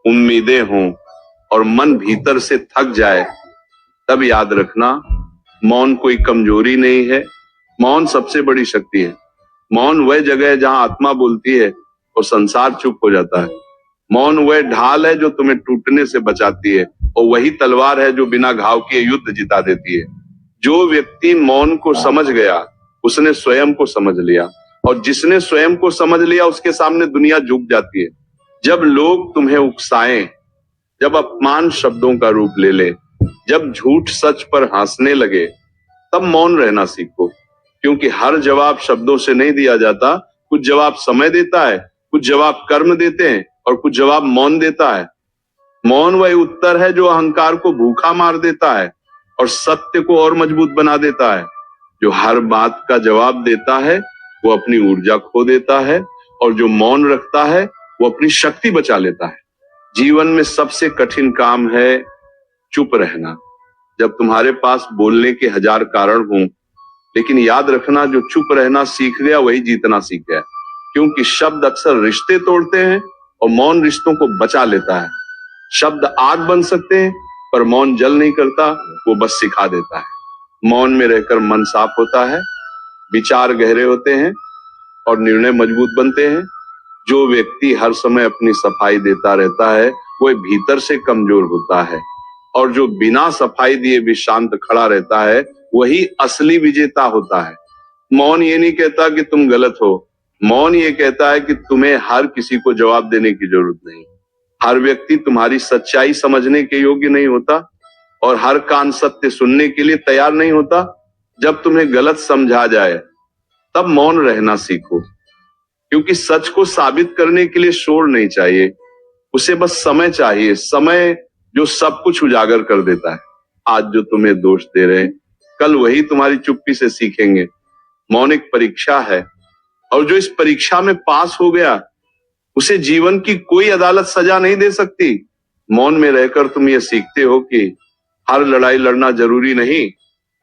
उम्मीदें हों और मन भीतर से थक जाए, तब याद रखना मौन कोई कमजोरी नहीं है, मौन सबसे बड़ी शक्ति है। मौन वह जगह है जहां आत्मा बोलती है और संसार चुप हो जाता है। मौन वह ढाल है जो तुम्हें टूटने से बचाती है और वही तलवार है जो बिना घाव के युद्ध जिता देती है। जो व्यक्ति मौन को समझ गया उसने स्वयं को समझ लिया, और जिसने स्वयं को समझ लिया उसके सामने दुनिया झुक जाती है। जब लोग तुम्हें उकसाएं, जब अपमान शब्दों का रूप ले ले, जब झूठ सच पर हंसने लगे, तब मौन रहना सीखो। क्योंकि हर जवाब शब्दों से नहीं दिया जाता, कुछ जवाब समय देता है, कुछ जवाब कर्म देते हैं और कुछ जवाब मौन देता है। मौन वही उत्तर है जो अहंकार को भूखा मार देता है और सत्य को और मजबूत बना देता है। जो हर बात का जवाब देता है वो अपनी ऊर्जा खो देता है, और जो मौन रखता है वो अपनी शक्ति बचा लेता है। जीवन में सबसे कठिन काम है चुप रहना। जब तुम्हारे पास बोलने के 1000 कारण हों, लेकिन याद रखना जो चुप रहना सीख गया वही जीतना सीख गया। क्योंकि शब्द अक्सर रिश्ते तोड़ते हैं और मौन रिश्तों को बचा लेता है। शब्द आग बन सकते हैं पर मौन जल नहीं करता, वो बस सिखा देता है। मौन में रहकर मन साफ होता है, विचार गहरे होते हैं और निर्णय मजबूत बनते हैं। जो व्यक्ति हर समय अपनी सफाई देता रहता है वो भीतर से कमजोर होता है, और जो बिना सफाई दिए भी शांत खड़ा रहता है वही असली विजेता होता है। मौन ये नहीं कहता कि तुम गलत हो, मौन ये कहता है कि तुम्हें हर किसी को जवाब देने की जरूरत नहीं। हर व्यक्ति तुम्हारी सच्चाई समझने के योग्य नहीं होता और हर कान सत्य सुनने के लिए तैयार नहीं होता। जब तुम्हें गलत समझा जाए तब मौन रहना सीखो, क्योंकि सच को साबित करने के लिए शोर नहीं चाहिए, उसे बस समय चाहिए। समय जो सब कुछ उजागर कर देता है। आज जो तुम्हें दोष दे रहे कल वही तुम्हारी चुप्पी से सीखेंगे। मौन एक परीक्षा है और जो इस परीक्षा में पास हो गया उसे जीवन की कोई अदालत सजा नहीं दे सकती। मौन में रहकर तुम ये सीखते हो कि हर लड़ाई लड़ना जरूरी नहीं,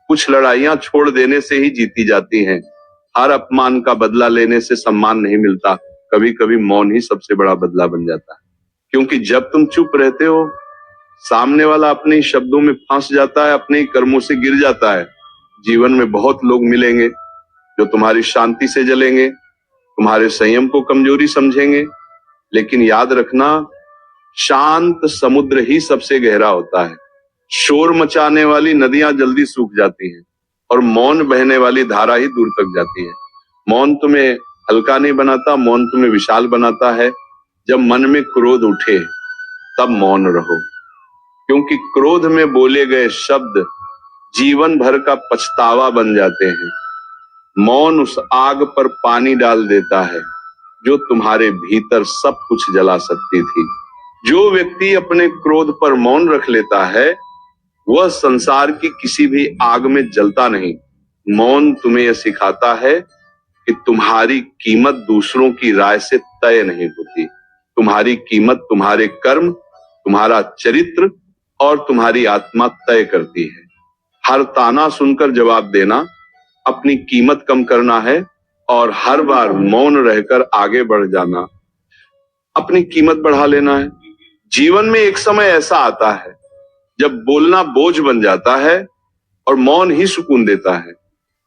कुछ लड़ाइयां छोड़ देने से ही जीती जाती हैं। हर अपमान का बदला लेने से सम्मान नहीं मिलता, कभी कभी मौन ही सबसे बड़ा बदला बन जाता है। क्योंकि जब तुम चुप रहते हो सामने वाला अपने शब्दों में फंस जाता है, अपने कर्मों से गिर जाता है। जीवन में बहुत लोग मिलेंगे जो तुम्हारी शांति से जलेंगे, तुम्हारे संयम को कमजोरी समझेंगे, लेकिन याद रखना शांत समुद्र ही सबसे गहरा होता है। शोर मचाने वाली नदियां जल्दी सूख जाती हैं और मौन बहने वाली धारा ही दूर तक जाती है। मौन तुम्हें हल्का नहीं बनाता, मौन तुम्हें विशाल बनाता है। जब मन में क्रोध उठे तब मौन रहो, क्योंकि क्रोध में बोले गए शब्द जीवन भर का पछतावा बन जाते हैं। मौन उस आग पर पानी डाल देता है जो तुम्हारे भीतर सब कुछ जला सकती थी। जो व्यक्ति अपने क्रोध पर मौन रख लेता है वह संसार की किसी भी आग में जलता नहीं। मौन तुम्हें यह सिखाता है कि तुम्हारी कीमत दूसरों की राय से तय नहीं होती। तुम्हारी कीमत तुम्हारे कर्म, तुम्हारा चरित्र और तुम्हारी आत्मा तय करती है। हर ताना सुनकर जवाब देना अपनी कीमत कम करना है, और हर बार मौन रहकर आगे बढ़ जाना अपनी कीमत बढ़ा लेना है। जीवन में एक समय ऐसा आता है जब बोलना बोझ बन जाता है और मौन ही सुकून देता है।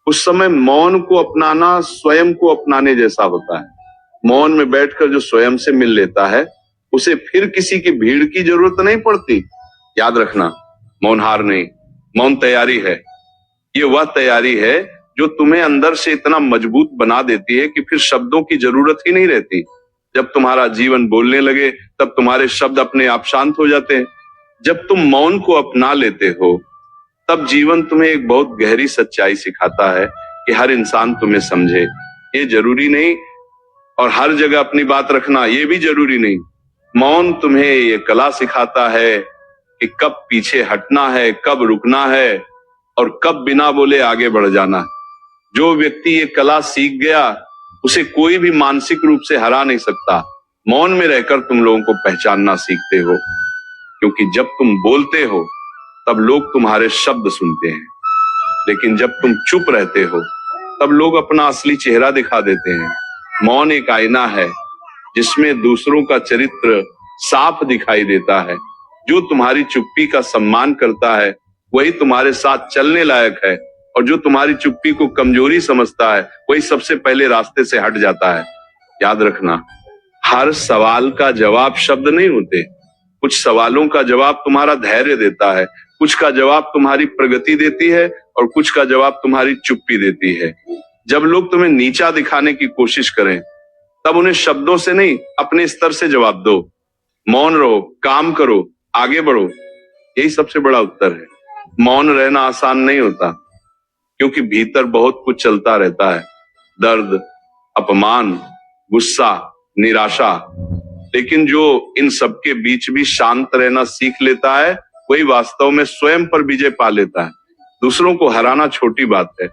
उस समय मौन को अपनाना स्वयं को अपनाने जैसा होता है। मौन में बैठकर जो स्वयं से मिल लेता है उसे फिर किसी की भीड़ की जरूरत नहीं पड़ती। याद रखना, मौन हार नहीं, मौन तैयारी है। ये वह तैयारी है जो तुम्हें अंदर से इतना मजबूत बना देती है कि फिर शब्दों की जरूरत ही नहीं रहती। जब तुम्हारा जीवन बोलने लगे तब तुम्हारे शब्द अपने आप शांत हो जाते हैं। जब तुम मौन को अपना लेते हो तब जीवन तुम्हें एक बहुत गहरी सच्चाई सिखाता है कि हर इंसान तुम्हें समझे ये जरूरी नहीं, और हर जगह अपनी बात रखना ये भी जरूरी नहीं। मौन तुम्हें ये कला सिखाता है कि कब पीछे हटना है, कब रुकना है और कब बिना बोले आगे बढ़ जाना है। जो व्यक्ति ये कला सीख गया उसे कोई भी मानसिक रूप से हरा नहीं सकता। मौन में रहकर तुम लोगों को पहचानना सीखते हो, क्योंकि जब तुम बोलते हो तब लोग तुम्हारे शब्द सुनते हैं, लेकिन जब तुम चुप रहते हो तब लोग अपना असली चेहरा दिखा देते हैं। मौन एक आईना है जिसमें दूसरों का चरित्र साफ दिखाई देता है। जो तुम्हारी चुप्पी का सम्मान करता है वही तुम्हारे साथ चलने लायक है, और जो तुम्हारी चुप्पी को कमजोरी समझता है वही सबसे पहले रास्ते से हट जाता है। याद रखना, हर सवाल का जवाब शब्द नहीं होते। कुछ सवालों का जवाब तुम्हारा धैर्य देता है, कुछ का जवाब तुम्हारी प्रगति देती है, और कुछ का जवाब तुम्हारी चुप्पी देती है। जब लोग तुम्हें नीचा दिखाने की कोशिश करें तब उन्हें शब्दों से नहीं, अपने स्तर से जवाब दो। मौन रहो, काम करो, आगे बढ़ो, यही सबसे बड़ा उत्तर है। मौन रहना आसान नहीं होता, क्योंकि भीतर बहुत कुछ चलता रहता है। दर्द, अपमान, गुस्सा, निराशा। लेकिन जो इन सबके बीच भी शांत रहना सीख लेता है वही वास्तव में स्वयं पर विजय पा लेता है। दूसरों को हराना छोटी बात है,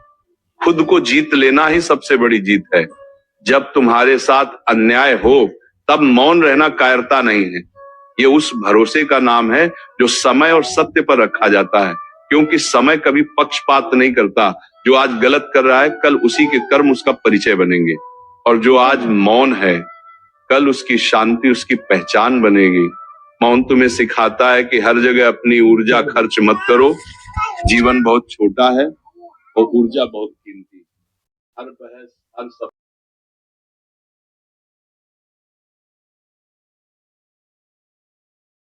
खुद को जीत लेना ही सबसे बड़ी जीत है। जब तुम्हारे साथ अन्याय हो तब मौन रहना कायरता नहीं है, ये उस भरोसे का नाम है जो समय और सत्य पर रखा जाता है। क्योंकि समय कभी पक्षपात नहीं करता। जो आज गलत कर रहा है कल उसी के कर्म उसका परिचय बनेंगे, और जो आज मौन है कल उसकी शांति उसकी पहचान बनेगी। मौन तुम्हें सिखाता है कि हर जगह अपनी ऊर्जा खर्च मत करो। जीवन बहुत छोटा है और ऊर्जा बहुत कीमती। हर बहस, हर सब